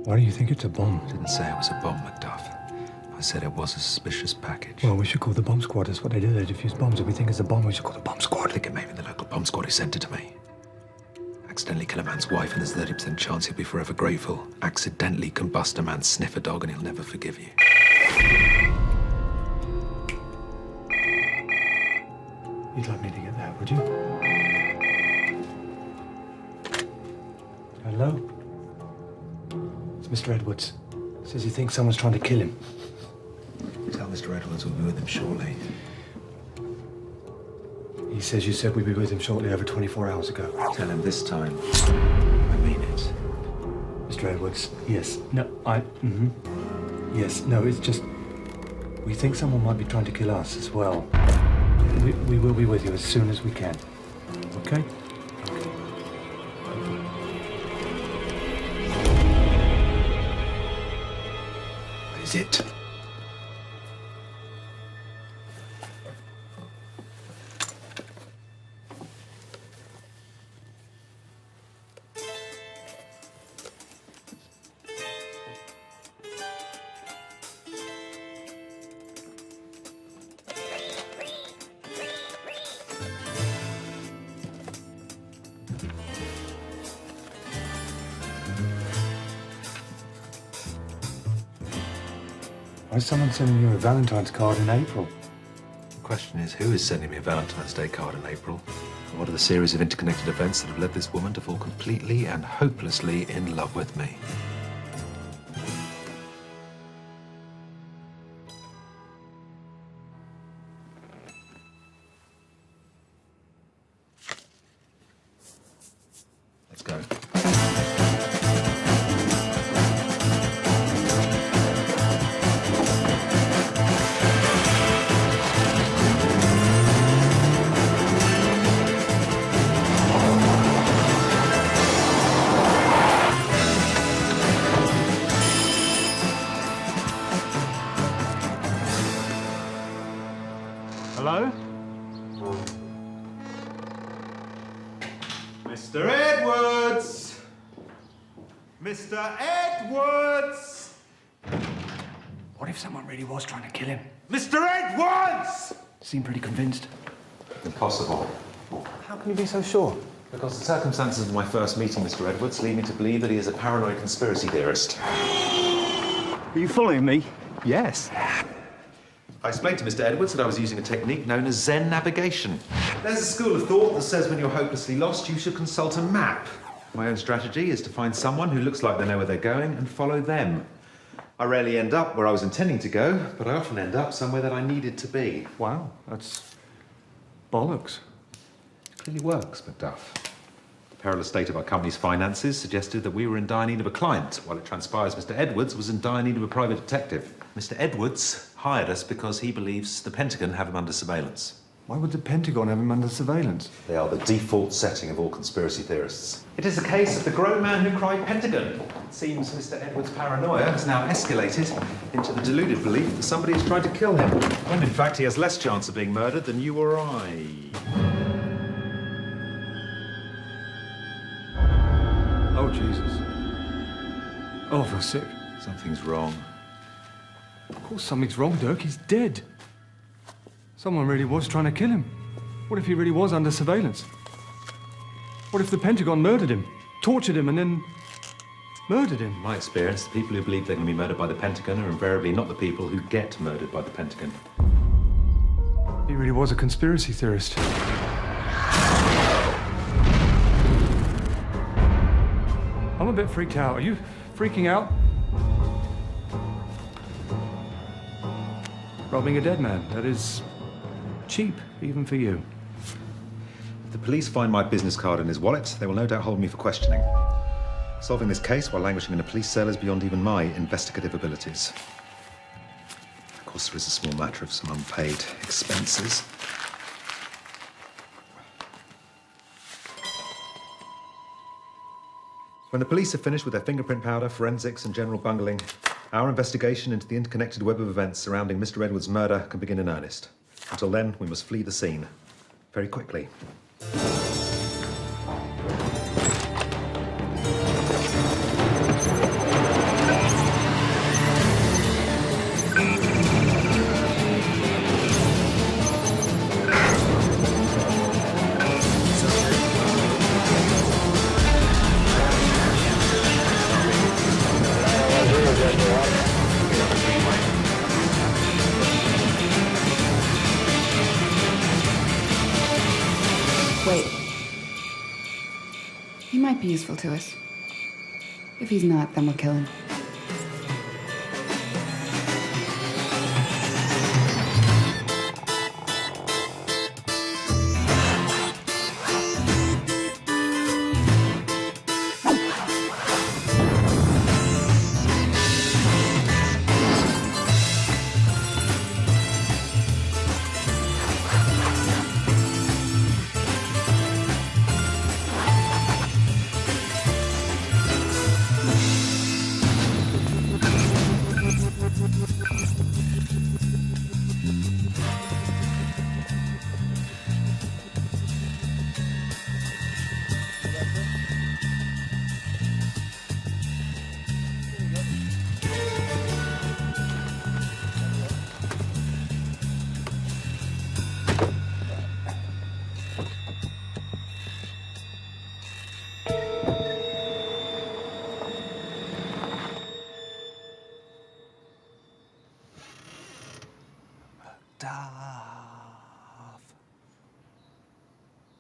Why do you think it's a bomb? I didn't say it was a bomb, Macduff. I said it was a suspicious package. Well, we should call the bomb squad. That's what they do. They defuse bombs. If we think it's a bomb, we should call the bomb squad. I think it may be the local bomb squad who sent it to me. Accidentally kill a man's wife and there's a 30% chance he'll be forever grateful. Accidentally combust a man's sniffer dog and he'll never forgive you. You'd like me to get that, would you? Hello? It's Mr. Edwards. Says he thinks someone's trying to kill him. Tell Mr. Edwards we'll be with him shortly. He says you said we'd be with him shortly over 24 hours ago. Tell him this time. I mean it. Mr. Edwards, yes. No, Yes, no, it's just... We think someone might be trying to kill us as well. We will be with you as soon as we can. Okay? What is it? Why is someone sending you a Valentine's card in April? The question is, who is sending me a Valentine's Day card in April? And what are the series of interconnected events that have led this woman to fall completely and hopelessly in love with me? Let's go. Hello? Mr. Edwards! Mr. Edwards! What if someone really was trying to kill him? Mr. Edwards! Seemed pretty convinced. Impossible. How can you be so sure? Because the circumstances of my first meeting Mr. Edwards lead me to believe that he is a paranoid conspiracy theorist. Are you following me? Yes. I explained to Mr. Edwards that I was using a technique known as Zen navigation. There's a school of thought that says when you're hopelessly lost, you should consult a map. My own strategy is to find someone who looks like they know where they're going and follow them. I rarely end up where I was intending to go, but I often end up somewhere that I needed to be. Wow, that's bollocks. It clearly works, Macduff. The perilous state of our company's finances suggested that we were in dire need of a client, while it transpires Mr. Edwards was in dire need of a private detective. Mr. Edwards hired us because he believes the Pentagon have him under surveillance. Why would the Pentagon have him under surveillance? They are the default setting of all conspiracy theorists. It is a case of the grown man who cried Pentagon. It seems Mr. Edwards' paranoia has now escalated into the deluded belief that somebody has tried to kill him, when in fact he has less chance of being murdered than you or I. Oh, Jesus. Oh, I feel sick. Something's wrong. Of course something's wrong, Dirk. He's dead. Someone really was trying to kill him. What if he really was under surveillance? What if the Pentagon murdered him, tortured him, and then murdered him? In my experience, the people who believe they can be murdered by the Pentagon are invariably not the people who get murdered by the Pentagon. He really was a conspiracy theorist. I'm a bit freaked out. Are you freaking out? Robbing a dead man, that is cheap, even for you. If the police find my business card in his wallet, they will no doubt hold me for questioning. Solving this case while languishing in a police cell is beyond even my investigative abilities. Of course, there is a small matter of some unpaid expenses. When the police have finished with their fingerprint powder, forensics, and general bungling, our investigation into the interconnected web of events surrounding Mr. Edwards' murder can begin in earnest. Until then, we must flee the scene. Very quickly. He might be useful to us. If he's not, then we'll kill him.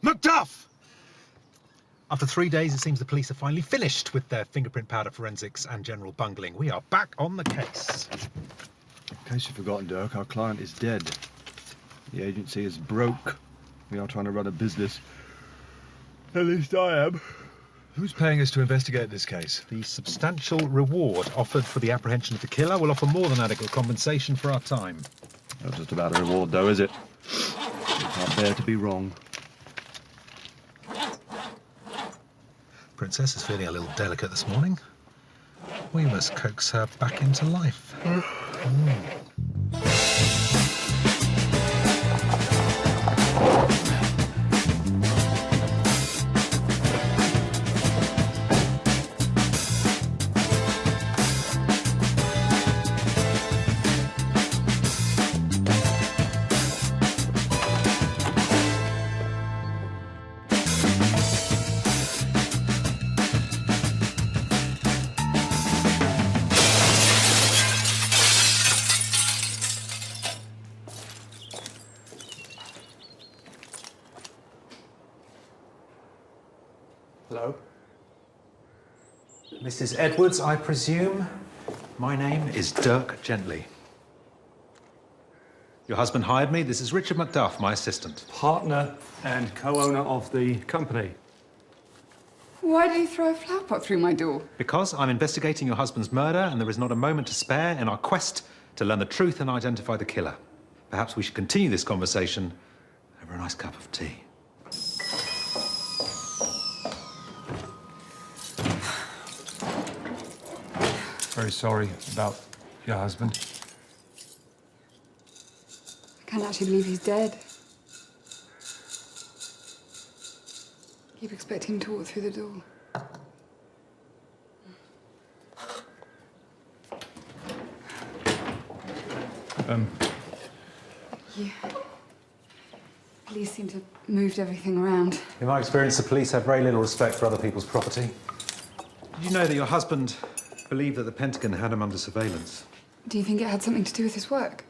Macduff! After 3 days, it seems the police are finally finished with their fingerprint powder forensics and general bungling. We are back on the case. In case you've forgotten, Dirk, our client is dead. The agency is broke. We are trying to run a business. At least I am. Who's paying us to investigate this case? The substantial reward offered for the apprehension of the killer will offer more than adequate compensation for our time. Not just about a reward, though, is it? It's not fair to be wrong. Princess is feeling a little delicate this morning. We must coax her back into life. Hello? Mrs. Edwards, I presume? My name is Dirk Gently. Your husband hired me. This is Richard Macduff, my assistant. Partner and co-owner of the company. Why did he throw a flower pot through my door? Because I'm investigating your husband's murder and there is not a moment to spare in our quest to learn the truth and identify the killer. Perhaps we should continue this conversation over a nice cup of tea. Very sorry about your husband. I can't actually believe he's dead. Keep expecting him to walk through the door. Yeah. Police seem to have moved everything around. In my experience, the police have very little respect for other people's property. Did you know that your husband believed that the Pentagon had him under surveillance? Do you think it had something to do with his work?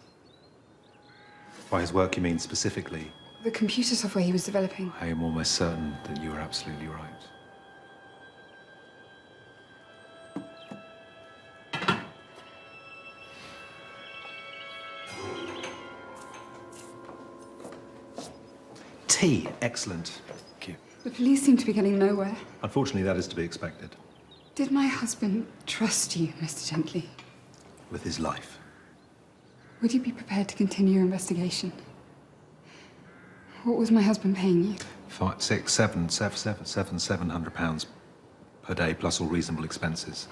By his work, you mean specifically? The computer software he was developing. I am almost certain that you are absolutely right. Tea, excellent. Thank you. The police seem to be getting nowhere. Unfortunately, that is to be expected. Did my husband trust you, Mr. Gently? With his life. Would you be prepared to continue your investigation? What was my husband paying you? £700 per day, plus all reasonable expenses.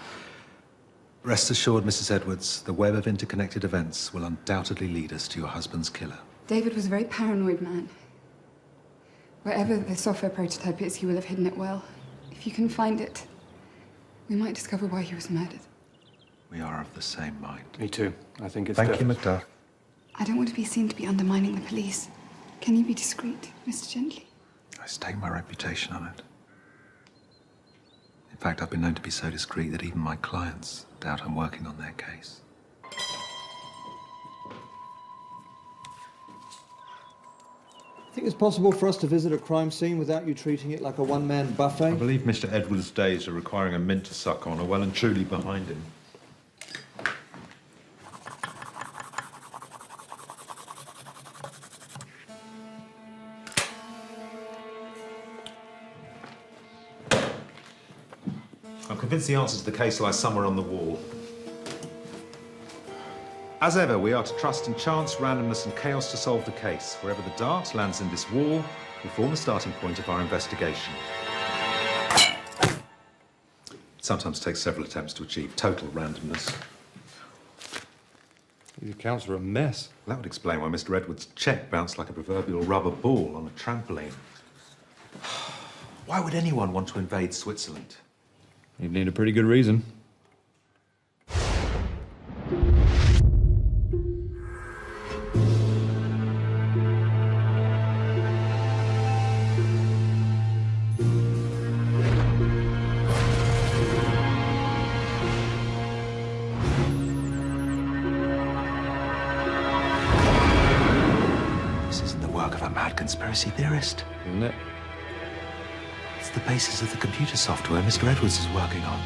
Rest assured, Mrs. Edwards, the web of interconnected events will undoubtedly lead us to your husband's killer. David was a very paranoid man. Wherever the software prototype is, he will have hidden it well. If you can find it, we might discover why he was murdered. We are of the same mind. Me too. I think it's Thank you, Macduff. I don't want to be seen to be undermining the police. Can you be discreet, Mr. Gently? I stake my reputation on it. In fact, I've been known to be so discreet that even my clients doubt I'm working on their case. Think it's possible for us to visit a crime scene without you treating it like a one-man buffet? I believe Mr. Edwards' days of requiring a mint to suck on are well and truly behind him. I'm convinced the answer to the case lies somewhere on the wall. As ever, we are to trust in chance, randomness and chaos to solve the case. Wherever the dart lands in this wall will form the starting point of our investigation. It sometimes takes several attempts to achieve total randomness. These accounts are a mess. That would explain why Mr. Edwards' cheque bounced like a proverbial rubber ball on a trampoline. Why would anyone want to invade Switzerland? You'd need a pretty good reason. This isn't the work of a mad conspiracy theorist. Isn't it? It's the basis of the computer software Mr. Edwards is working on.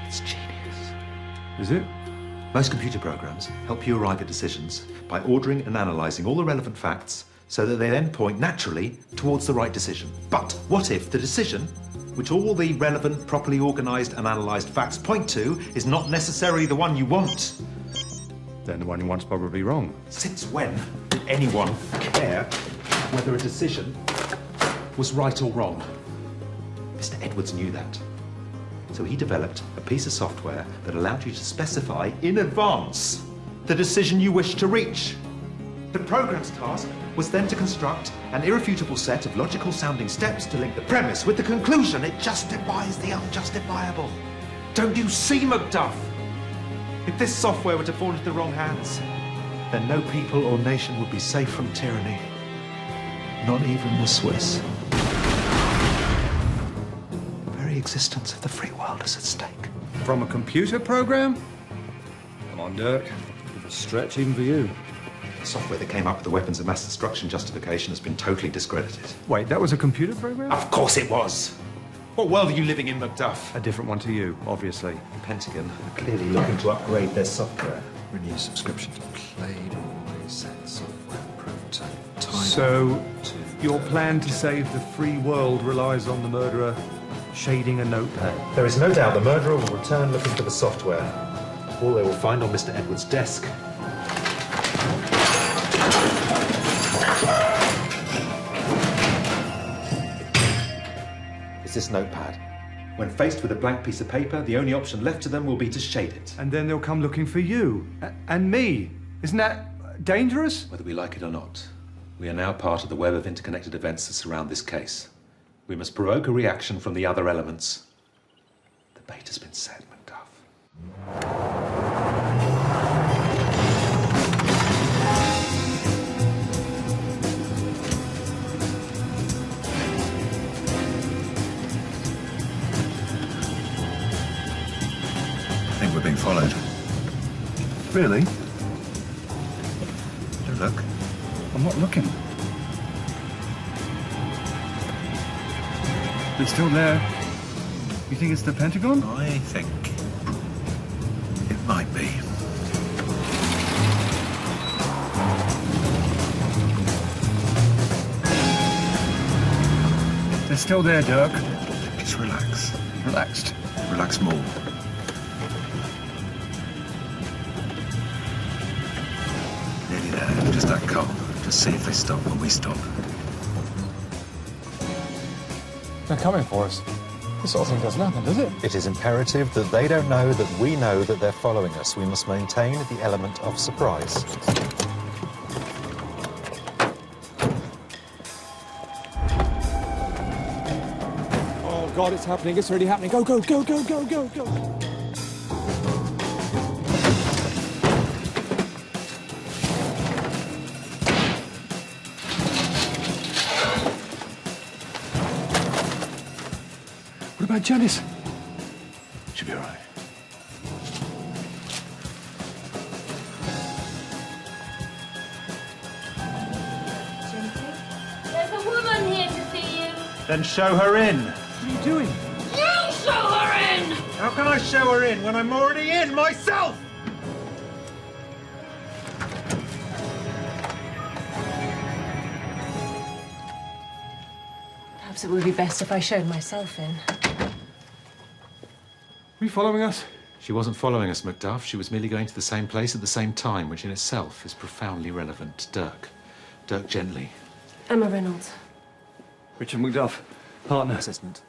It's genius. Is it? Most computer programs help you arrive at decisions by ordering and analysing all the relevant facts so that they then point naturally towards the right decision. But what if the decision, which all the relevant, properly organised and analysed facts point to, is not necessarily the one you want? Then the one you want's probably wrong. Since when did anyone care whether a decision was right or wrong? Mr. Edwards knew that. So he developed a piece of software that allowed you to specify in advance the decision you wished to reach. The program's task was then to construct an irrefutable set of logical sounding steps to link the premise with the conclusion. It justifies the unjustifiable. Don't you see, Macduff? If this software were to fall into the wrong hands, then no people or nation would be safe from tyranny. Not even the Swiss. The very existence of the free world is at stake. From a computer program? Come on, Dirk. It's a stretch even for you. The software that came up with the weapons of mass destruction justification has been totally discredited. Wait, that was a computer program? Of course it was! What world are you living in, Macduff? A different one to you, obviously. The Pentagon are clearly looking to upgrade their software. Renew subscription to Played Always Set Software Prototype. Time So, to your plan to save the free world relies on the murderer shading a notepad. There is no doubt the murderer will return looking for the software. All they will find on Mr. Edwards' desk is this notepad. When faced with a blank piece of paper, the only option left to them will be to shade it. And then they'll come looking for you. And me. Isn't that dangerous? Whether we like it or not, we are now part of the web of interconnected events that surround this case. We must provoke a reaction from the other elements. The bait has been set, Macduff. I think we're being followed. Really? Don't look. I'm not looking. It's still there. You think it's the Pentagon? I think it might be. They're still there, Dirk. Just relax. Relaxed. Relax more. Nearly there. Just that calm. Just see if they stop when we stop. They're coming for us. This sort of thing does nothing, does it? It is imperative that they don't know that we know that they're following us. We must maintain the element of surprise. Oh, God, it's happening. It's already happening. Go, go, go, go, go, go, go. What about Janice? Should be all right. Is there anything? Then show her in. What are you doing? You show her in! How can I show her in when I'm already in myself? Perhaps it would be best if I showed myself in. Are you following us? She wasn't following us, Macduff. She was merely going to the same place at the same time, which in itself is profoundly relevant. Dirk. Dirk Gently. Emma Reynolds. Richard Macduff, partner. Assistant.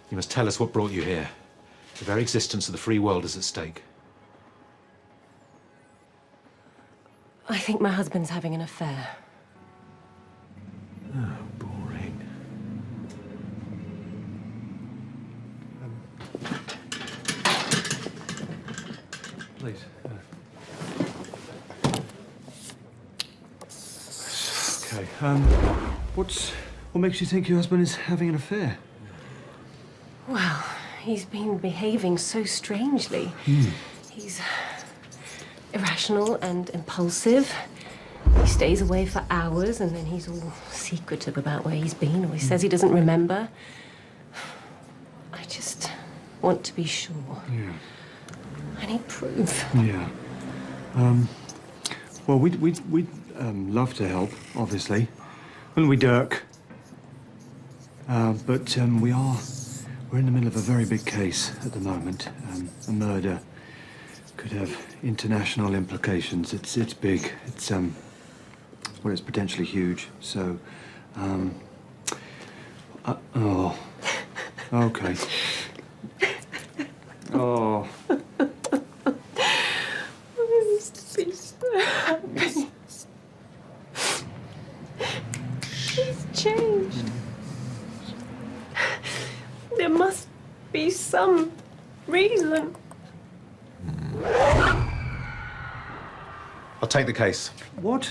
You must tell us what brought you here. The very existence of the free world is at stake. I think my husband's having an affair. Oh, boring. Please. Okay. What makes you think your husband is having an affair? Well, he's been behaving so strangely. He's irrational and impulsive. He stays away for hours and then he's all secretive about where he's been, or he says he doesn't remember. I just want to be sure. Yeah. I need proof. Yeah. Well, we'd love to help, obviously. Wouldn't we, Dirk? But we're in the middle of a very big case at the moment. A murder could have international implications. It's big. It's well, it's potentially huge. So, oh, okay. Oh. I used to be so happy. He's changed. There must be some reason. I'll take the case. What?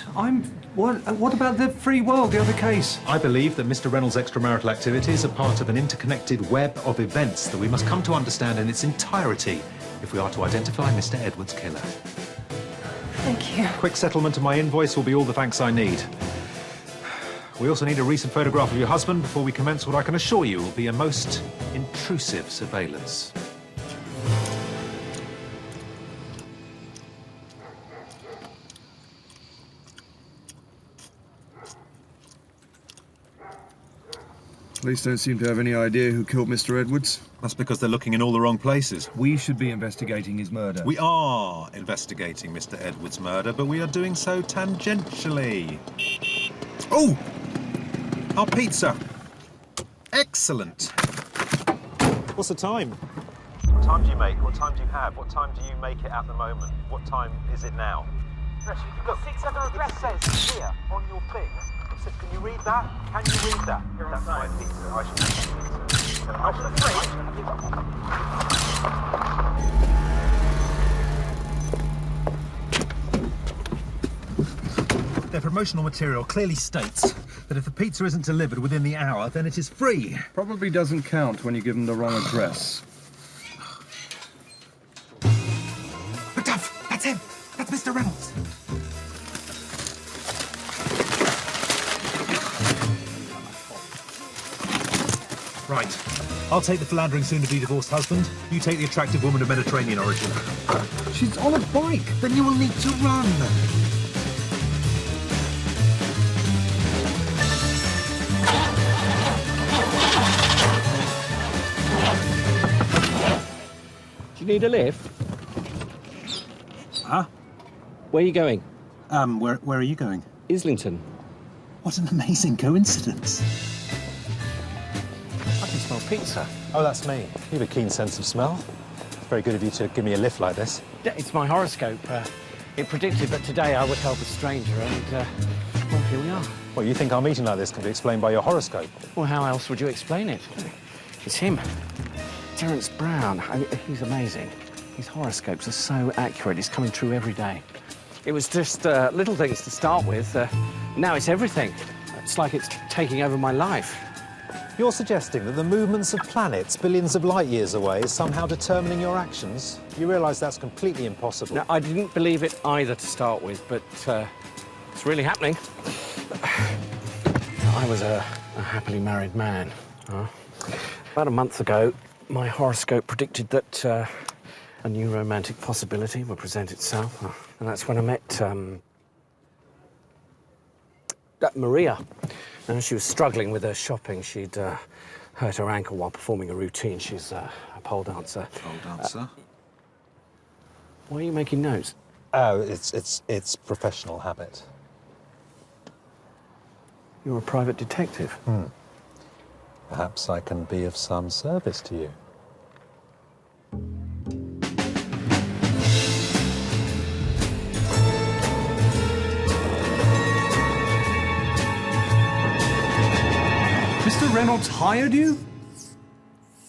What about the free world, the other case? I believe that Mr. Reynolds' extramarital activities are part of an interconnected web of events that we must come to understand in its entirety if we are to identify Mr. Edwards' killer. Thank you. Quick settlement of my invoice will be all the thanks I need. We also need a recent photograph of your husband before we commence what I can assure you will be a most intrusive surveillance. Police don't seem to have any idea who killed Mr. Edwards. That's because they're looking in all the wrong places. We should be investigating his murder. We are investigating Mr. Edwards' murder, but we are doing so tangentially. Oh! Our pizza! Excellent! What's the time? What time do you make? What time do you have? What time do you make it at the moment? What time is it now? You've got 6 other addresses here on your thing. So can you read that? Can you read that? That's my pizza. I should have pizza. Their promotional material clearly states that if the pizza isn't delivered within the hour, then it is free. Probably doesn't count when you give them the wrong address. Macduff! That's him! That's Mr. Reynolds! Right. I'll take the philandering soon-to-be divorced husband. You take the attractive woman of Mediterranean origin. She's on a bike. Then you will need to run. Do you need a lift? Huh? Where are you going? Where are you going? Islington. What an amazing coincidence. I can smell pizza. Oh, that's me. You have a keen sense of smell. It's very good of you to give me a lift like this. It's my horoscope. It predicted that today I would help a stranger, and, well, here we are. Well, you think our meeting like this can be explained by your horoscope? Well, how else would you explain it? It's him. Terence Brown. He's amazing. His horoscopes are so accurate. It's coming true every day. It was just little things to start with. Now it's everything. It's like it's taking over my life. You're suggesting that the movements of planets billions of light years away is somehow determining your actions? You realise that's completely impossible. Now, I didn't believe it either to start with, but it's really happening. I was a happily married man. About a month ago, my horoscope predicted that a new romantic possibility would present itself. And that's when I met Maria. And she was struggling with her shopping. She'd hurt her ankle while performing a routine. She's a pole dancer. Pole dancer? Why are you making notes? Oh, it's professional habit. You're a private detective. Perhaps I can be of some service to you. Mr. Reynolds hired you?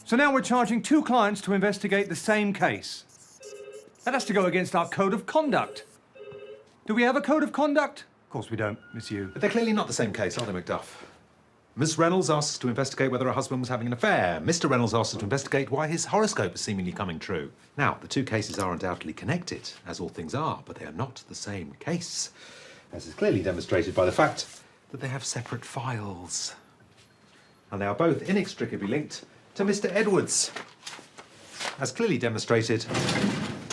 So now we're charging two clients to investigate the same case. That has to go against our code of conduct. Do we have a code of conduct? Of course we don't, Miss Yu. But they're clearly not the same case, are they, Macduff? Miss Reynolds asked us to investigate whether her husband was having an affair. Mr. Reynolds asked us to investigate why his horoscope is seemingly coming true. Now, the two cases are undoubtedly connected, as all things are, but they are not the same case, as is clearly demonstrated by the fact that they have separate files. And they are both inextricably linked to Mr. Edwards, as clearly demonstrated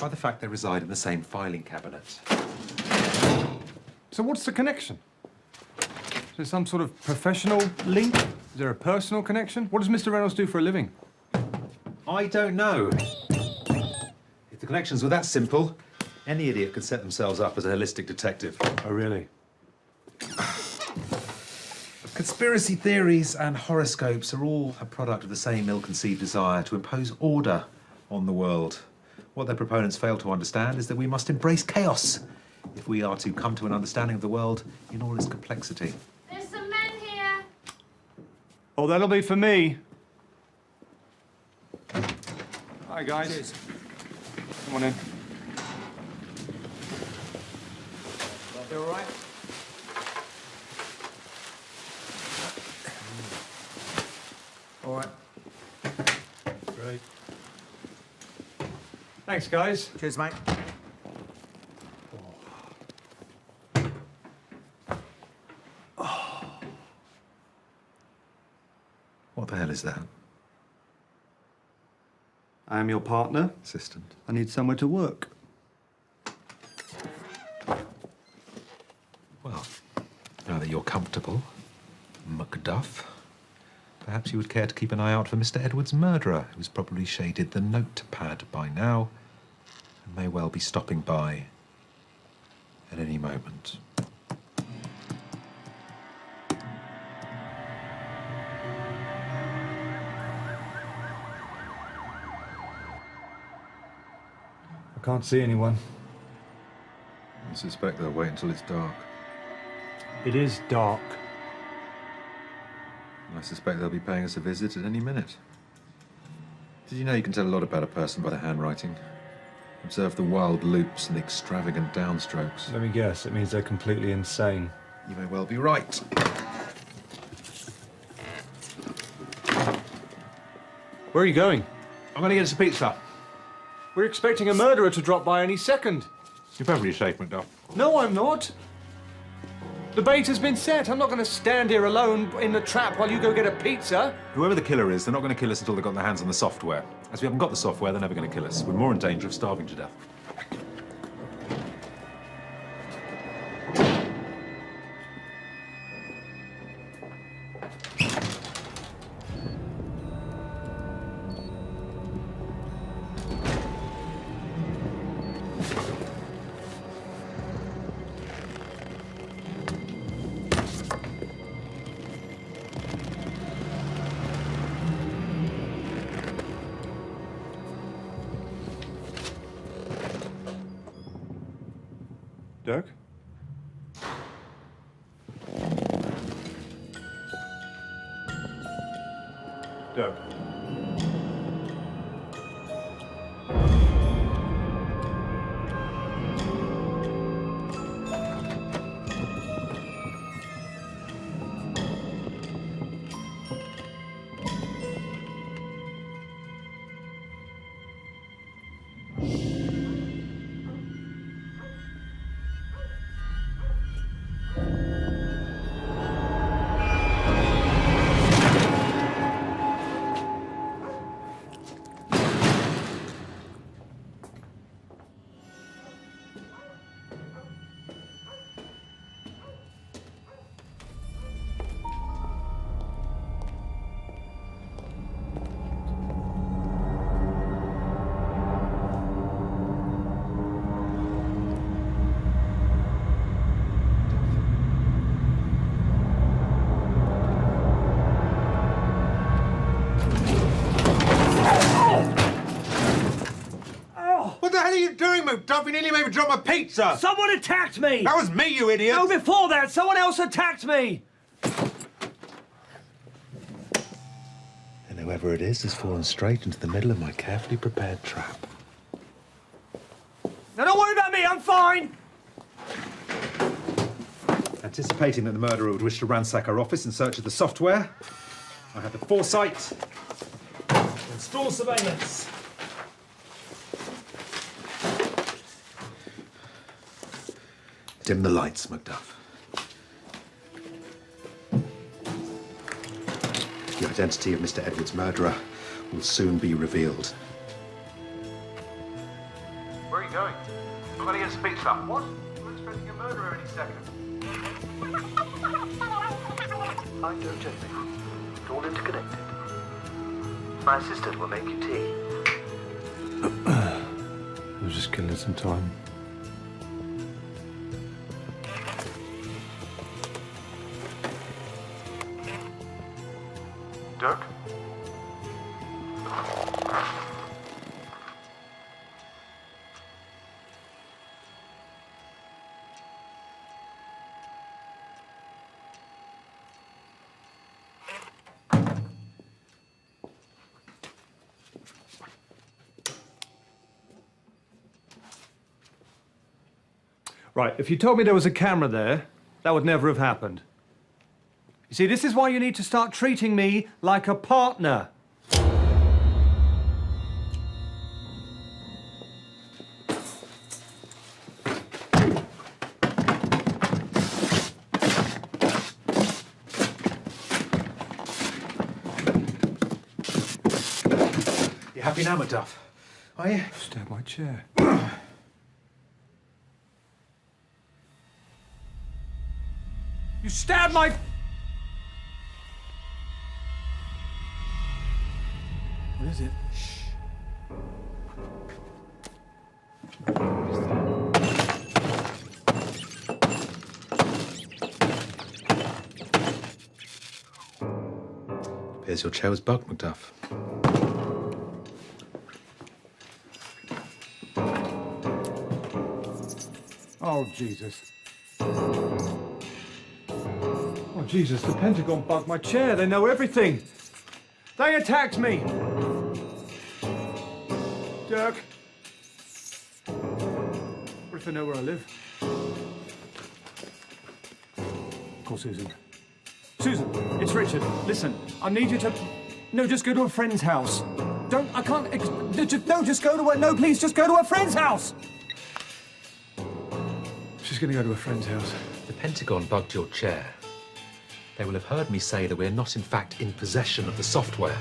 by the fact they reside in the same filing cabinet. So what's the connection? Is there some sort of professional link? Is there a personal connection? What does Mr. Reynolds do for a living? I don't know. If the connections were that simple, any idiot could set themselves up as a holistic detective. Oh, really? Conspiracy theories and horoscopes are all a product of the same ill-conceived desire to impose order on the world. What their proponents fail to understand is that we must embrace chaos if we are to come to an understanding of the world in all its complexity. There's some men here. Oh, that'll be for me. Hi, guys. Cheers. Come on in. You all right? All right. Great. Thanks, guys. Cheers, mate. What the hell is that? I am your partner. Assistant. I need somewhere to work. Well, now that you're comfortable, Macduff, perhaps you would care to keep an eye out for Mr. Edwards' murderer, who's probably shaded the notepad by now and may well be stopping by at any moment. I can't see anyone. I suspect they'll wait until it's dark. It is dark. I suspect they'll be paying us a visit at any minute. Did you know you can tell a lot about a person by the handwriting? Observe the wild loops and the extravagant downstrokes. Let me guess, it means they're completely insane. You may well be right. Where are you going? I'm going to get us a pizza. We're expecting a murderer to drop by any second. You're perfectly safe, Macduff. No, I'm not. The bait has been set. I'm not going to stand here alone in the trap while you go get a pizza. Whoever the killer is, they're not going to kill us until they've got their hands on the software. As we haven't got the software, they're never going to kill us. We're more in danger of starving to death. Dirk? Dirk. are you doing, McDuff? You nearly made me drop my pizza! Someone attacked me! That was me, you idiot! No, before that, someone else attacked me! And whoever it is has fallen straight into the middle of my carefully prepared trap. Now, don't worry about me, I'm fine! Anticipating that the murderer would wish to ransack our office in search of the software, I had the foresight to install surveillance. Dim the lights, Macduff. The identity of Mr. Edwards' murderer will soon be revealed. Where are you going? I'm going to get some pizza. What? We're expecting a murderer any second. I don't gently. It's all interconnected. My assistant will make you tea. We're just killing some time. Dirk? Right, if you told me there was a camera there, that would never have happened. You see, this is why you need to start treating me like a partner. You happy now, Macduff? Are you? Stab my chair. You stabbed my... What is it? Shh. Appears your chair was bugged, Macduff. Oh, Jesus. Oh, Jesus, the Pentagon bugged my chair. They know everything. They attacked me. Dirk. What if they know where I live? Call Susan. Susan, it's Richard. Listen, I need you to... No, just go to a friend's house. Don't... I can't... No, just go to a... No, please, just go to a friend's house. She's going to go to a friend's house. The Pentagon bugged your chair. They will have heard me say that we're not, in fact, in possession of the software.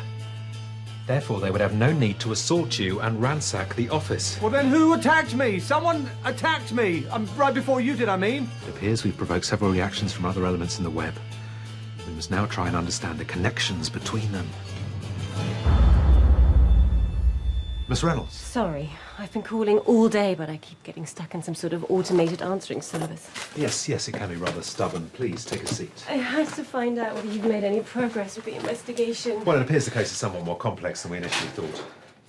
Therefore, they would have no need to assault you and ransack the office. Well, then who attacked me? Someone attacked me. Right before you did, I mean. It appears we've provoked several reactions from other elements in the web. We must now try and understand the connections between them. Miss Reynolds? Sorry, I've been calling all day, but I keep getting stuck in some sort of automated answering service. Yes, it can be rather stubborn. Please, take a seat. I had to find out whether you've made any progress with the investigation. Well, it appears the case is somewhat more complex than we initially thought.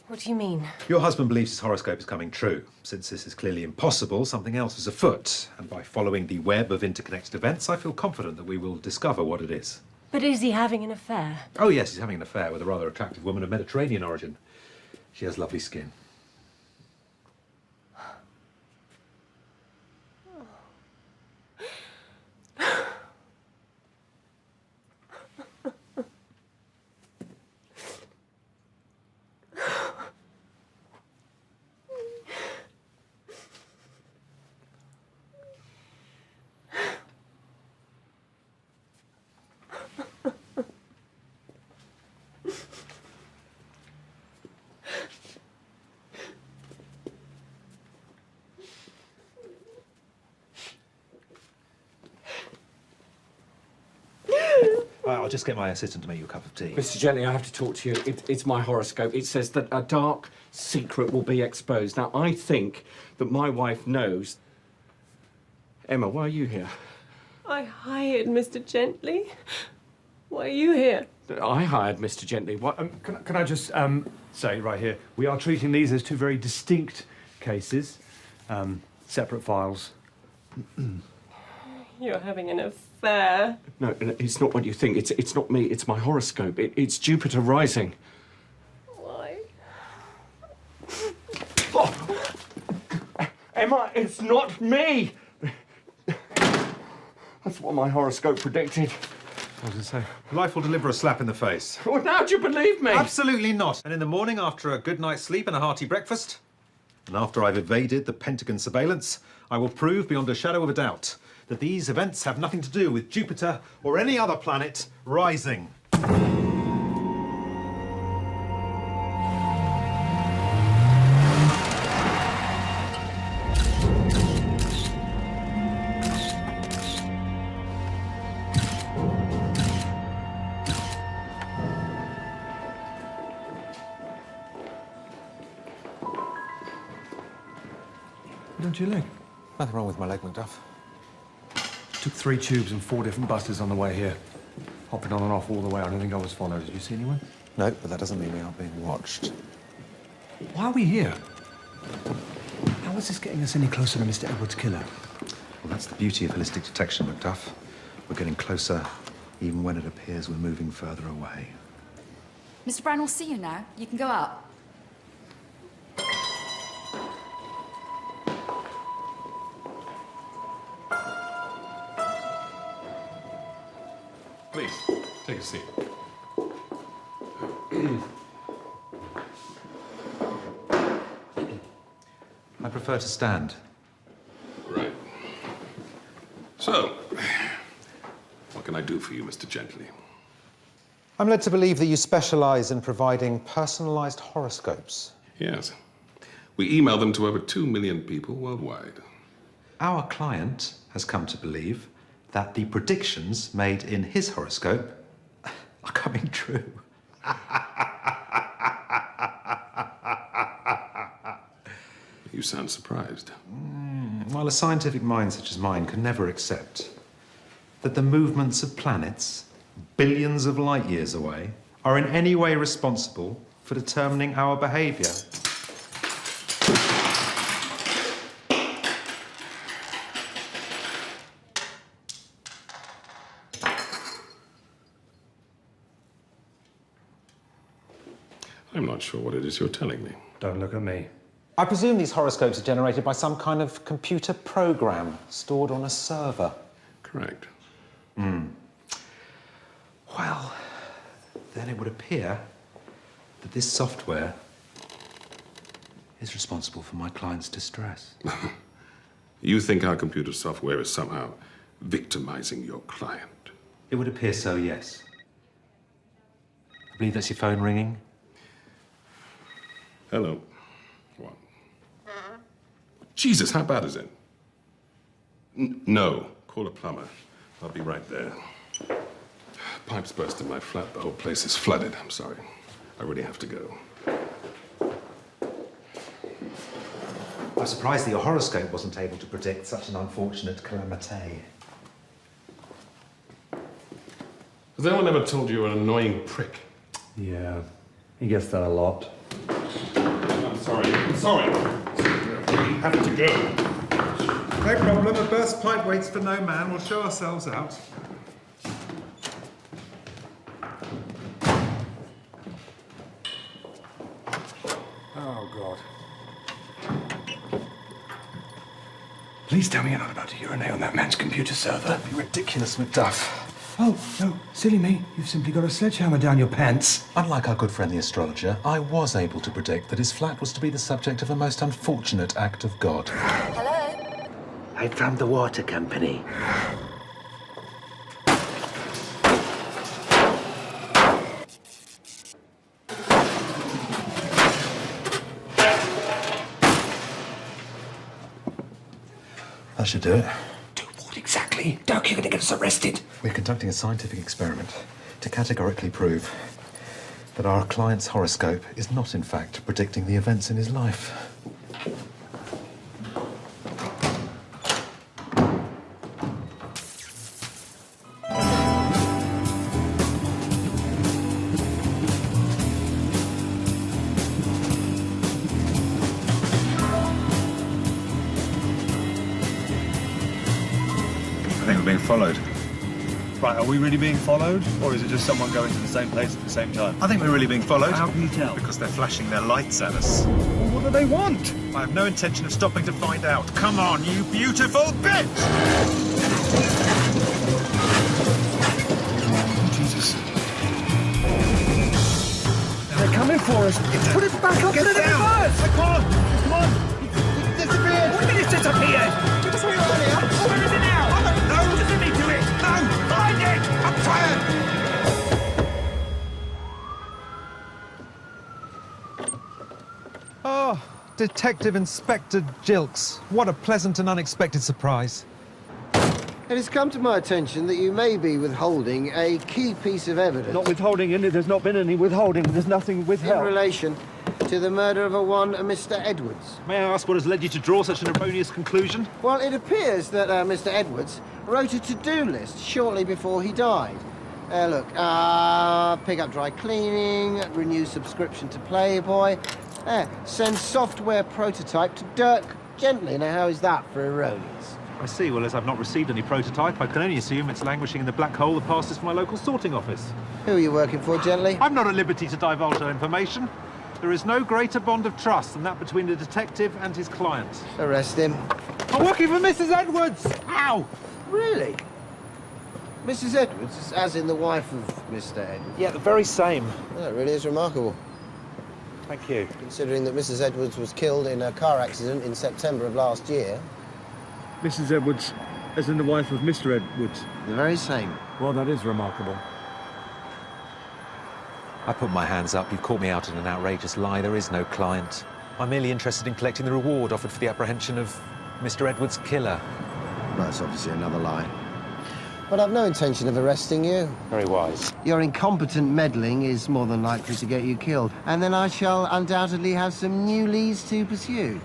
What do you mean? Your husband believes his horoscope is coming true. Since this is clearly impossible, something else is afoot. And by following the web of interconnected events, I feel confident that we will discover what it is. But is he having an affair? Oh, yes, he's having an affair with a rather attractive woman of Mediterranean origin. She has lovely skin. I'll just get my assistant to make you a cup of tea. Mr. Gently, I have to talk to you. It's my horoscope. It says that a dark secret will be exposed. Now, I think that my wife knows... Emma, why are you here? I hired Mr. Gently. Why are you here? I hired Mr. Gently. What? Can I just say right here, we are treating these as two very distinct cases, separate files. You're having an affair. No, it's not what you think. It's not me. It's my horoscope. It's Jupiter rising. Why? Oh. Emma, it's not me. That's what my horoscope predicted. What did it say? Life will deliver a slap in the face. Well, now do you believe me? Absolutely not. And in the morning, after a good night's sleep and a hearty breakfast, and after I've evaded the Pentagon surveillance, I will prove beyond a shadow of a doubt that these events have nothing to do with Jupiter or any other planet rising. What done to your leg? Nothing wrong with my leg, Macduff. Took 3 tubes and 4 different buses on the way here. Hopping on and off all the way. I don't think I was followed. Did you see anyone? No, but that doesn't mean we aren't being watched. Why are we here? How is this getting us any closer to Mr. Edwards' killer? Well, that's the beauty of holistic detection, Macduff. We're getting closer, even when it appears we're moving further away. Mr. Brown will see you now. You can go up. Please, take a seat. I prefer to stand. Right. So, what can I do for you, Mr. Gently? I'm led to believe that you specialize in providing personalized horoscopes. Yes. We email them to over 2 million people worldwide. Our client has come to believe that the predictions made in his horoscope are coming true. You sound surprised. Well, a scientific mind such as mine can never accept that the movements of planets, billions of light years away, are in any way responsible for determining our behavior. I'm not sure what it is you're telling me. Don't look at me. I presume these horoscopes are generated by some kind of computer program stored on a server. Correct. Well, then it would appear that this software is responsible for my client's distress. You think our computer software is somehow victimizing your client? It would appear so, yes. I believe that's your phone ringing. Hello. What? Jesus, how bad is it? No. Call a plumber. I'll be right there. Pipes burst in my flat. The whole place is flooded. I'm sorry. I really have to go. I'm surprised that your horoscope wasn't able to predict such an unfortunate calamity. Has anyone ever told you you're an annoying prick? Yeah, he gets that a lot. I'm sorry. I'm sorry. We have to go. No problem. A burst pipe waits for no man. We'll show ourselves out. Oh, God. Please tell me you're not about to urinate on that man's computer server. Don't be ridiculous, Macduff. Oh, no, silly me. You've simply got a sledgehammer down your pants. Unlike our good friend the astrologer, I was able to predict that his flat was to be the subject of a most unfortunate act of God. Hello? I'm from the water company. That should do it. Do what exactly? Dirk, you're going to get us arrested. We're conducting a scientific experiment to categorically prove that our client's horoscope is not, in fact, predicting the events in his life. followed. Right, are we really being followed? Or is it just someone going to the same place at the same time? I think we're really being followed. How can you tell? Because they're flashing their lights at us. Well, what do they want? I have no intention of stopping to find out. Come on, you beautiful bitch! Oh, Jesus. They're coming for us. Put it back up. Get Let it down. reverse. Come on! Come on! It disappeared! What do you mean it's disappeared? Give us all your money. Where is it now? I don't know. What does it mean to it? No! Find it! I'm tired! Oh, Detective Inspector Jilks. What a pleasant and unexpected surprise. It has come to my attention that you may be withholding a key piece of evidence. Not withholding any. There's not been any withholding. There's nothing withheld. In relation to the murder of a Mr. Edwards. May I ask what has led you to draw such an erroneous conclusion? Well, it appears that Mr. Edwards wrote a to-do list shortly before he died. Look, pick up dry cleaning, renew subscription to Playboy, send software prototype to Dirk gently. Now, how is that for erroneous? I see. Well, as I've not received any prototype, I can only assume it's languishing in the black hole that passes for my local sorting office. Who are you working for, gently? I'm not at liberty to divulge that information. There is no greater bond of trust than that between the detective and his client. Arrest him. I'm working for Mrs. Edwards! Ow! Really? Mrs. Edwards, as in the wife of Mr. Edwards? Yeah, the very same. That really is remarkable. Thank you. Considering that Mrs. Edwards was killed in a car accident in September of last year. Mrs. Edwards, as in the wife of Mr. Edwards? The very same. Well, that is remarkable. I put my hands up. You've caught me out in an outrageous lie. There is no client. I'm merely interested in collecting the reward offered for the apprehension of Mr. Edwards' killer. That's obviously another lie. But I've no intention of arresting you. Very wise. Your incompetent meddling is more than likely to get you killed. And then I shall undoubtedly have some new leads to pursue.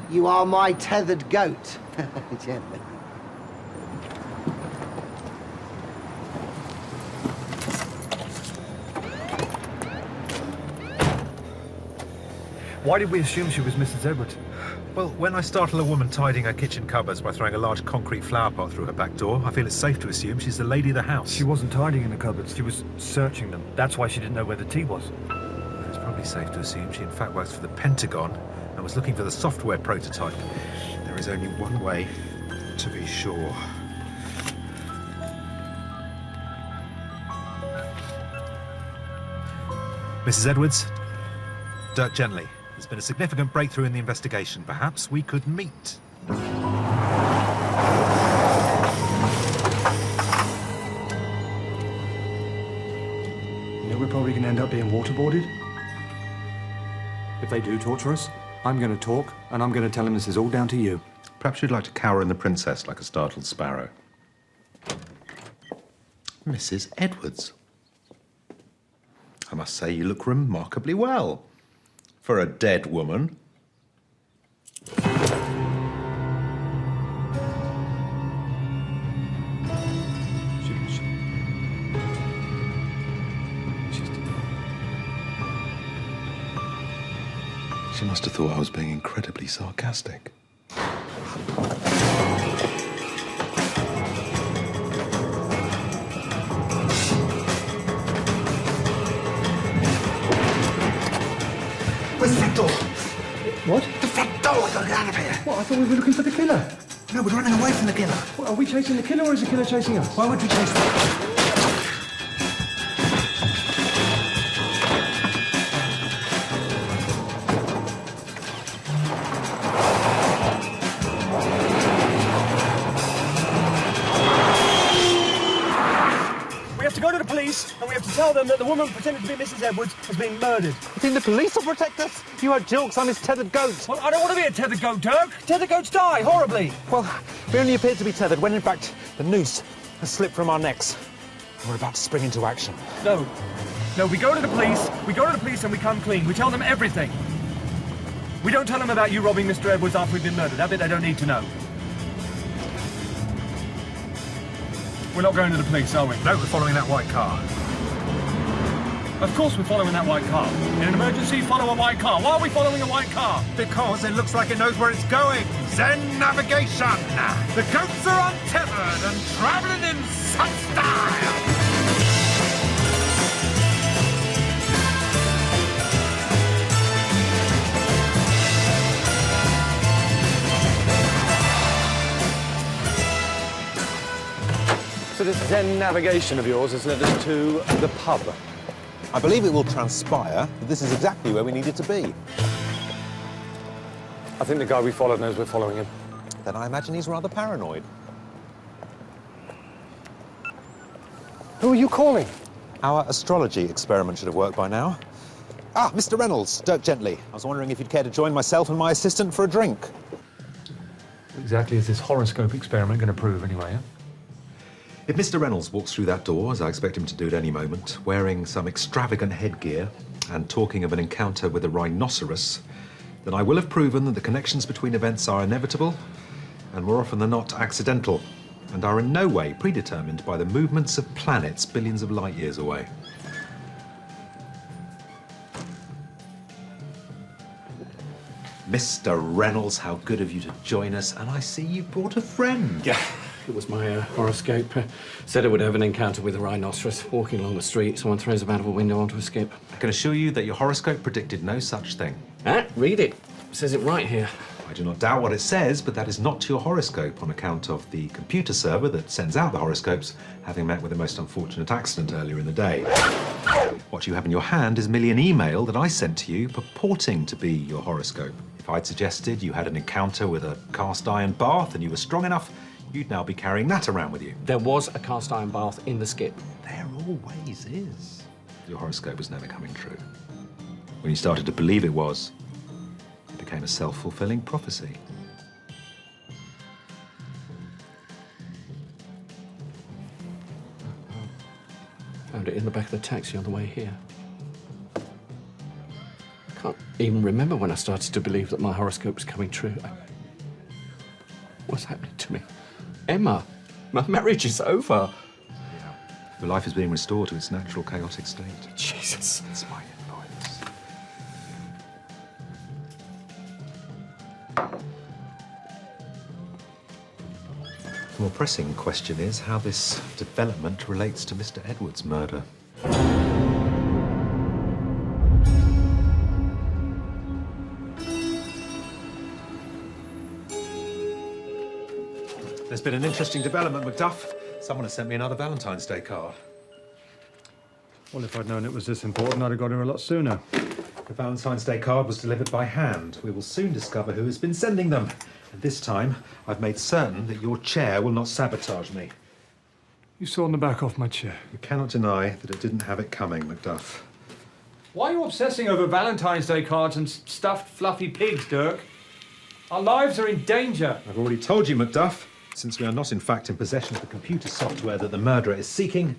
You are my tethered goat. Gently. Why did we assume she was Mrs. Edwards? Well, when I startle a woman tidying her kitchen cupboards by throwing a large concrete flower pot through her back door, I feel it's safe to assume she's the lady of the house. She wasn't tidying in the cupboards. She was searching them. That's why she didn't know where the tea was. It's probably safe to assume she in fact works for the Pentagon and was looking for the software prototype. There is only one way to be sure. Mrs. Edwards, Dirk gently. There's been a significant breakthrough in the investigation. Perhaps we could meet. You know, we're probably going to end up being waterboarded. If they do torture us, I'm going to talk, and I'm going to tell them this is all down to you. Perhaps you'd like to cower in the princess like a startled sparrow. Mrs. Edwards. I must say you look remarkably well. For a dead woman. She must have thought I was being incredibly sarcastic. Where's the front door? What? The front door! We've got to get out of here! What? I thought we were looking for the killer. No, we're running away from the killer. What, are we chasing the killer or is the killer chasing us? Why would we chase them? We have to go to the police and we have to tell them that the woman pretending to be Mrs. Edwards has been murdered. You think the police will protect us? You heard Jilks, I'm his tethered goat. Well, I don't want to be a tethered goat, Dirk. Tethered goats die horribly. Well, we only appeared to be tethered when in fact the noose has slipped from our necks. We're about to spring into action. No, we go to the police. We go to the police and we come clean. We tell them everything. We don't tell them about you robbing Mr. Edwards after we've been murdered. That bit they don't need to know. We're not going to the police, are we? No, we're following that white car. Of course we're following that white car. In an emergency, follow a white car. Why are we following a white car? Because it looks like it knows where it's going. Zen navigation. The goats are untethered and travelling in some style. So this Zen navigation of yours has led us to the pub. I believe it will transpire that this is exactly where we needed to be. I think the guy we followed knows we're following him. Then I imagine he's rather paranoid. Who are you calling? Our astrology experiment should have worked by now. Ah, Mr. Reynolds, Dirk Gently. I was wondering if you'd care to join myself and my assistant for a drink. What exactly is this horoscope experiment going to prove, anyway? Huh? If Mr. Reynolds walks through that door, as I expect him to do at any moment, wearing some extravagant headgear and talking of an encounter with a rhinoceros, then I will have proven that the connections between events are inevitable and more often than not accidental, and are in no way predetermined by the movements of planets billions of light years away. Mr. Reynolds, how good of you to join us, and I see you brought a friend. Yeah, it was my horoscope. Said it would have an encounter with a rhinoceros. Walking along the street, someone throws him out of a window onto a skip. I can assure you that your horoscope predicted no such thing. Read it. It says it right here. I do not doubt what it says, but that is not your horoscope on account of the computer server that sends out the horoscopes having met with a most unfortunate accident earlier in the day. What you have in your hand is merely an email that I sent to you purporting to be your horoscope. If I'd suggested you had an encounter with a cast iron bath and you were strong enough, you'd now be carrying that around with you. There was a cast iron bath in the skip. There always is. Your horoscope was never coming true. When you started to believe it was, it became a self-fulfilling prophecy. Found it in the back of the taxi on the way here. I can't even remember when I started to believe that my horoscope was coming true. What's happening to me? Emma, my marriage is over. Your life is being restored to its natural chaotic state. Jesus. It's my invoice. The more pressing question is how this development relates to Mr. Edwards' murder. There's been an interesting development, Macduff. Someone has sent me another Valentine's Day card. Well, if I'd known it was this important, I'd have got here a lot sooner. The Valentine's Day card was delivered by hand. We will soon discover who has been sending them. And this time, I've made certain that your chair will not sabotage me. You sawn the back off my chair. You cannot deny that it didn't have it coming, Macduff. Why are you obsessing over Valentine's Day cards and stuffed fluffy pigs, Dirk? Our lives are in danger. I've already told you, Macduff. Since we are not in fact in possession of the computer software that the murderer is seeking,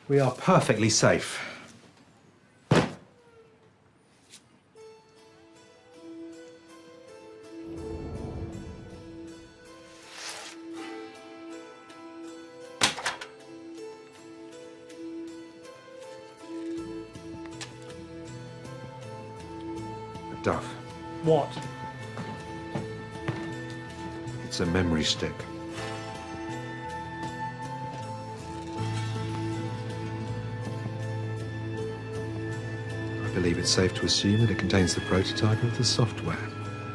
we are perfectly safe. Macduff. What? It's a memory stick. I believe it's safe to assume that it contains the prototype of the software.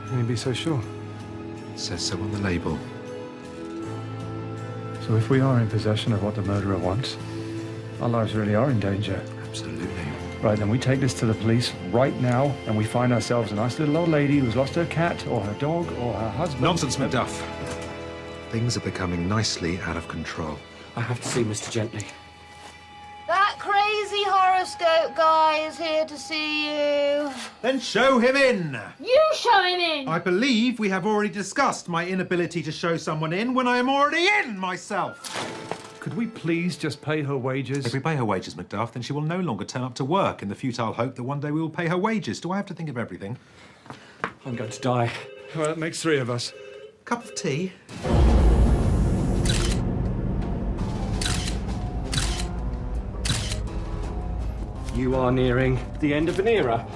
Can you be so sure? It says so on the label. So if we are in possession of what the murderer wants, our lives really are in danger. Absolutely. Right, then we take this to the police right now, and we find ourselves a nice little old lady who's lost her cat, or her dog, or her husband. Nonsense, Macduff. Things are becoming nicely out of control. I have to see Mr. Gently. That crazy horoscope guy is here to see you. Then show him in! You show him in! I believe we have already discussed my inability to show someone in when I am already in myself. Could we please just pay her wages? If we pay her wages, Macduff, then she will no longer turn up to work in the futile hope that one day we will pay her wages. Do I have to think of everything? I'm going to die. Well, that makes three of us. Cup of tea? You are nearing the end of an era.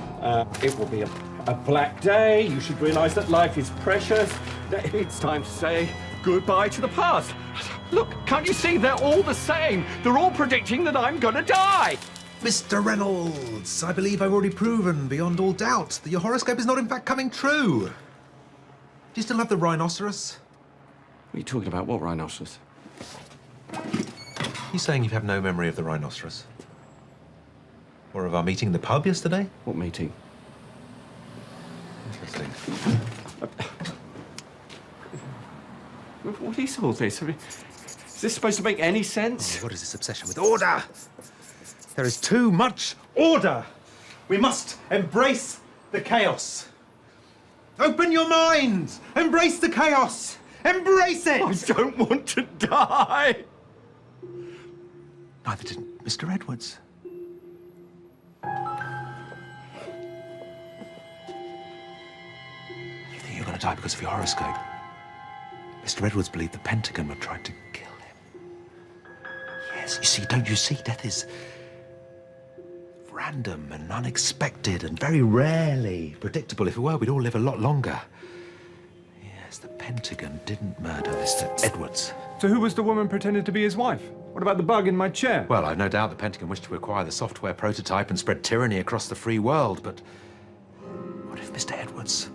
It will be a black day. You should realise that life is precious. That it's time to say goodbye to the past. Look, can't you see? They're all the same. They're all predicting that I'm gonna die. Mr. Reynolds, I believe I've already proven beyond all doubt that your horoscope is not in fact coming true. Do you still have the rhinoceros? What are you talking about? What rhinoceros? You saying you have no memory of the rhinoceros? Or of our meeting in the pub yesterday? What meeting? Interesting. What is all this? Is this supposed to make any sense? Oh, what is this obsession with order? There is too much order. We must embrace the chaos. Open your mind. Embrace the chaos. Embrace it. I don't want to die. Neither did Mr. Edwards. You think you're going to die because of your horoscope? Mr. Edwards believed the Pentagon were trying to kill him. Yes, you see, don't you see? Death is random and unexpected and very rarely predictable. If it were, we'd all live a lot longer. Yes, the Pentagon didn't murder Mr. Edwards. So who was the woman pretending to be his wife? What about the bug in my chair? Well, I've no doubt the Pentagon wished to acquire the software prototype and spread tyranny across the free world, but what if Mr. Edwards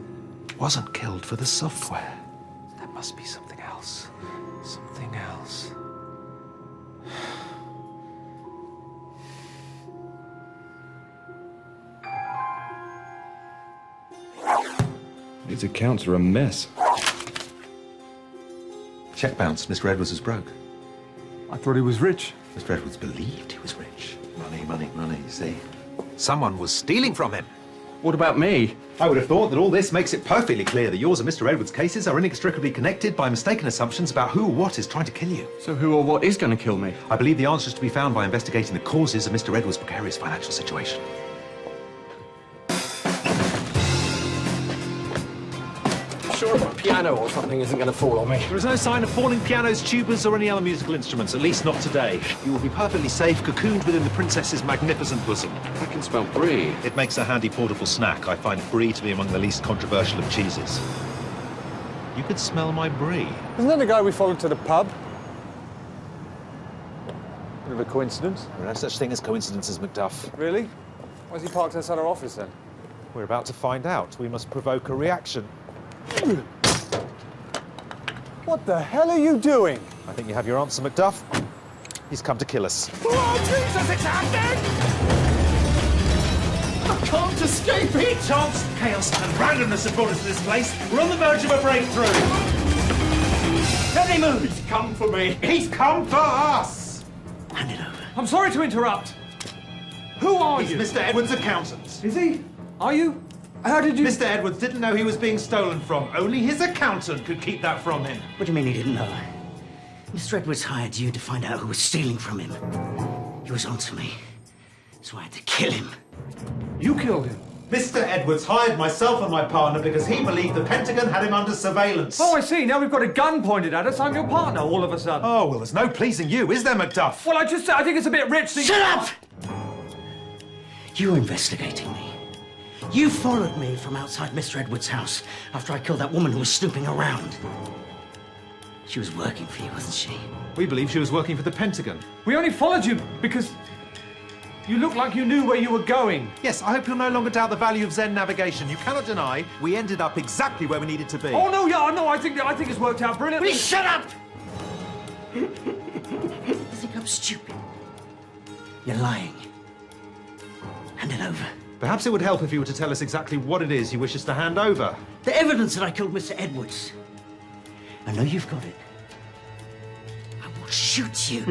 wasn't killed for the software? There must be something else. Something else. These accounts are a mess. Check bounced. Mr. Edwards was broke. I thought he was rich. Mr. Edwards believed he was rich. Money, money, money, you see. Someone was stealing from him. What about me? I would have thought that all this makes it perfectly clear that yours and Mr. Edwards' cases are inextricably connected by mistaken assumptions about who or what is trying to kill you. So who or what is going to kill me? I believe the answer is to be found by investigating the causes of Mr. Edwards' precarious financial situation. Sure, a piano or something isn't going to fall on me. There is no sign of falling pianos, tubas, or any other musical instruments, at least not today. You will be perfectly safe, cocooned within the princess's magnificent bosom. I can smell brie. It makes a handy portable snack. I find brie to be among the least controversial of cheeses. You could smell my brie. Isn't that the guy we followed to the pub? Bit of a coincidence. There are no such thing as coincidences, Macduff. Really? Why's he parked outside our office then? We're about to find out. We must provoke a reaction. What the hell are you doing? I think you have your answer, Macduff. He's come to kill us. Oh, Jesus, it's happening! I can't escape it! Chance, chaos, and randomness have brought us to this place. We're on the verge of a breakthrough. Let him move! He's come for me. He's come for us! Hand it over. I'm sorry to interrupt. Who are you? He's Mr. Edwards' accountant. Is he? Are you? How did you... Mr. Edwards didn't know he was being stolen from. Only his accountant could keep that from him. What do you mean he didn't know? Mr. Edwards hired you to find out who was stealing from him. He was onto me, so I had to kill him. You killed him? Mr. Edwards hired myself and my partner because he believed the Pentagon had him under surveillance. Oh, I see. Now we've got a gun pointed at us. I'm your partner all of a sudden. Oh, well, there's no pleasing you, is there, Macduff? Well, I think it's a bit rich to... Shut up! You were investigating me. You followed me from outside Mr. Edwards' house after I killed that woman who was snooping around. She was working for you, wasn't she? We believe she was working for the Pentagon. We only followed you because you looked like you knew where you were going. Yes, I hope you'll no longer doubt the value of Zen navigation. You cannot deny we ended up exactly where we needed to be. Oh, no, yeah, no, I think it's worked out brilliantly. Will you shut up? You think I'm stupid? You're lying. Hand it over. Perhaps it would help if you were to tell us exactly what it is you wish us to hand over. The evidence that I killed Mr. Edwards. I know you've got it. I will shoot you.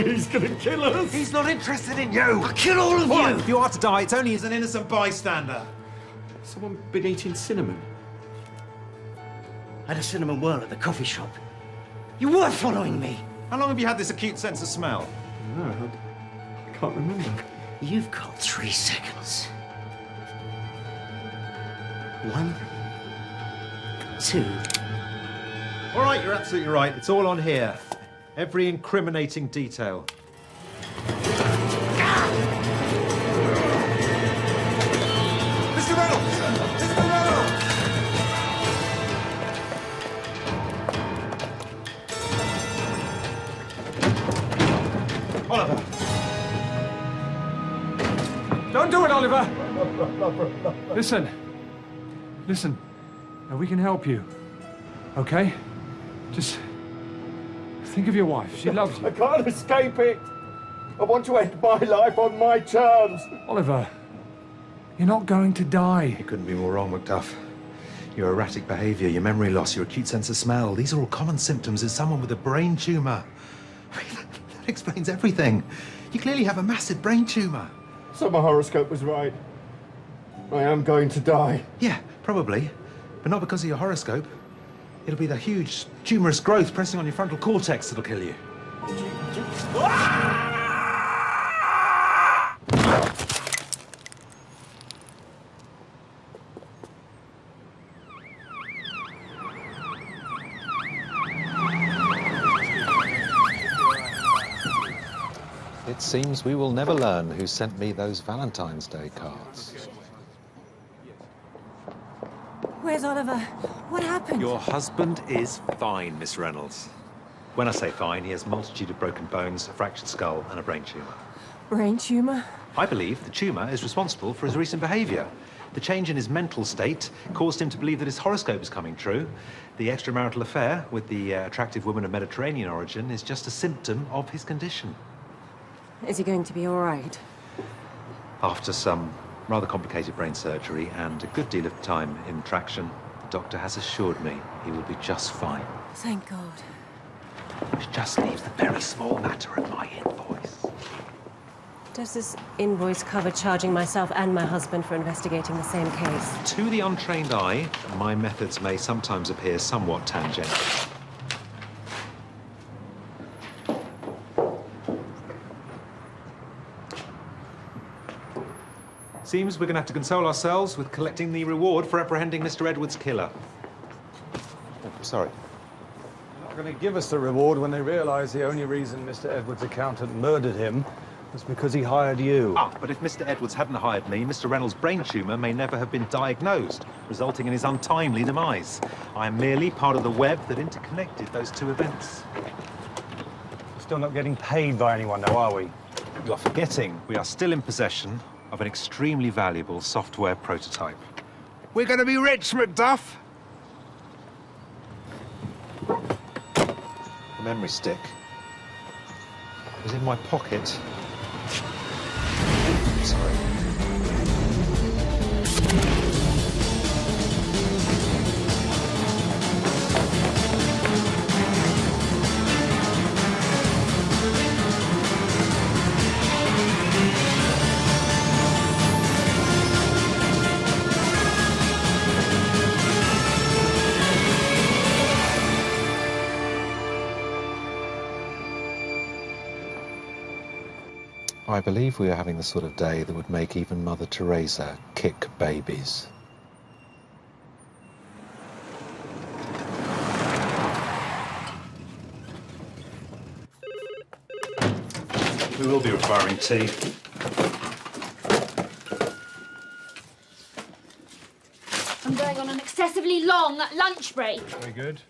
He's gonna kill us. He's not interested in you. I'll kill all of Well, you. if you are to die, it's only as an innocent bystander. Someone been eating cinnamon? I had a cinnamon whirl at the coffee shop. You were following me. How long have you had this acute sense of smell? No, I can't remember. You've got 3 seconds. 1, 2. All right, you're absolutely right. It's all on here. Every incriminating detail. Don't do it, Oliver! Listen. Listen. Now, we can help you. Okay? Just think of your wife. She loves you. I can't escape it. I want to end my life on my terms. Oliver, you're not going to die. You couldn't be more wrong, Macduff. Your erratic behaviour, your memory loss, your acute sense of smell, these are all common symptoms in someone with a brain tumour. That explains everything. You clearly have a massive brain tumour. So my horoscope was right. I am going to die. Yeah, probably. But not because of your horoscope. It'll be the huge, tumorous growth pressing on your frontal cortex that'll kill you. It seems we will never learn who sent me those Valentine's Day cards. Where's Oliver? What happened? Your husband is fine, Miss Reynolds. When I say fine, he has a multitude of broken bones, a fractured skull, and a brain tumour. Brain tumour? I believe the tumour is responsible for his recent behaviour. The change in his mental state caused him to believe that his horoscope is coming true. The extramarital affair with the attractive woman of Mediterranean origin is just a symptom of his condition. Is he going to be all right? After some rather complicated brain surgery and a good deal of time in traction, the doctor has assured me he will be just fine. Thank God. Which just leaves the very small matter of my invoice. Does this invoice cover charging myself and my husband for investigating the same case? To the untrained eye, my methods may sometimes appear somewhat tangential. Seems we're going to have to console ourselves with collecting the reward for apprehending Mr. Edwards' killer. Oh, sorry. They're not going to give us the reward when they realise the only reason Mr. Edwards' accountant murdered him was because he hired you. Ah, but if Mr. Edwards hadn't hired me, Mr. Reynolds' brain tumour may never have been diagnosed, resulting in his untimely demise. I am merely part of the web that interconnected those two events. Still not getting paid by anyone, though, are we? You are forgetting we are still in possession of an extremely valuable software prototype. We're going to be rich, Macduff! The memory stick was in my pocket. Sorry. I believe we are having the sort of day that would make even Mother Teresa kick babies. We will be requiring tea. I'm going on an excessively long lunch break. Very good.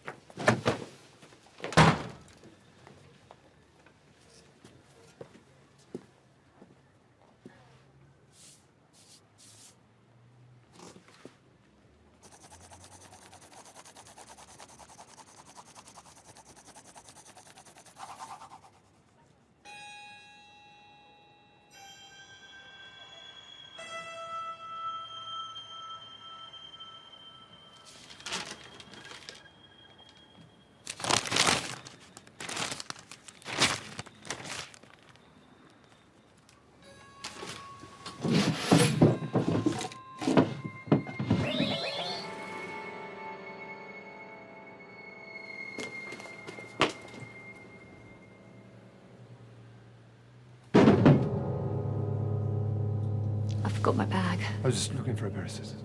I forgot my bag. I was just looking for a pair of scissors.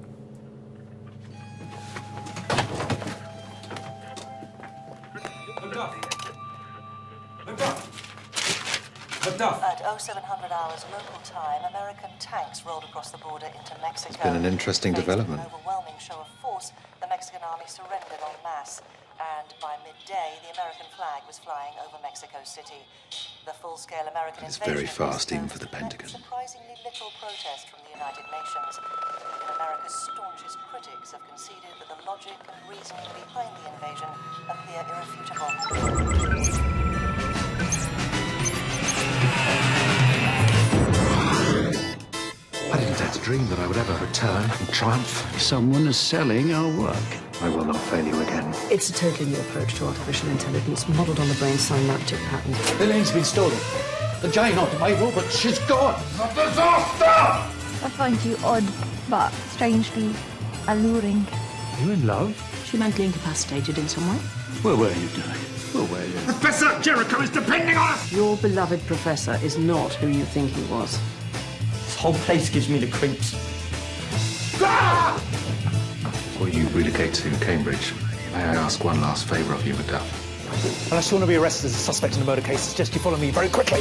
At 0700 hours local time, American tanks rolled across the border into Mexico. It's been an interesting development. An overwhelming show of force, the Mexican army surrendered en masse. and by midday, the American flag was flying over Mexico City. The full-scale American It's invasion very fast, was even for the met Pentagon. surprisingly little protest from the United Nations. Even America's staunchest critics have conceded that the logic and reasoning behind the invasion appear irrefutable. I didn't dare to dream that I would ever return and triumph. Someone is selling our work. I will not fail you again. It's a totally new approach to artificial intelligence, modelled on the brain's synaptic patterns. Elaine's been stolen. The Jane ought to be able, but she's gone. A disaster! I find you odd, but strangely alluring. You in love? She mentally incapacitated in some way. Where were you, Dirk? Where were you? Professor Jericho is depending on us! Your beloved professor is not who you think he was. This whole place gives me the creeps. Before you relocate to Cambridge, may I ask one last favour of you, Macduff? Unless you want to be arrested as a suspect in a murder case, suggest you follow me very quickly.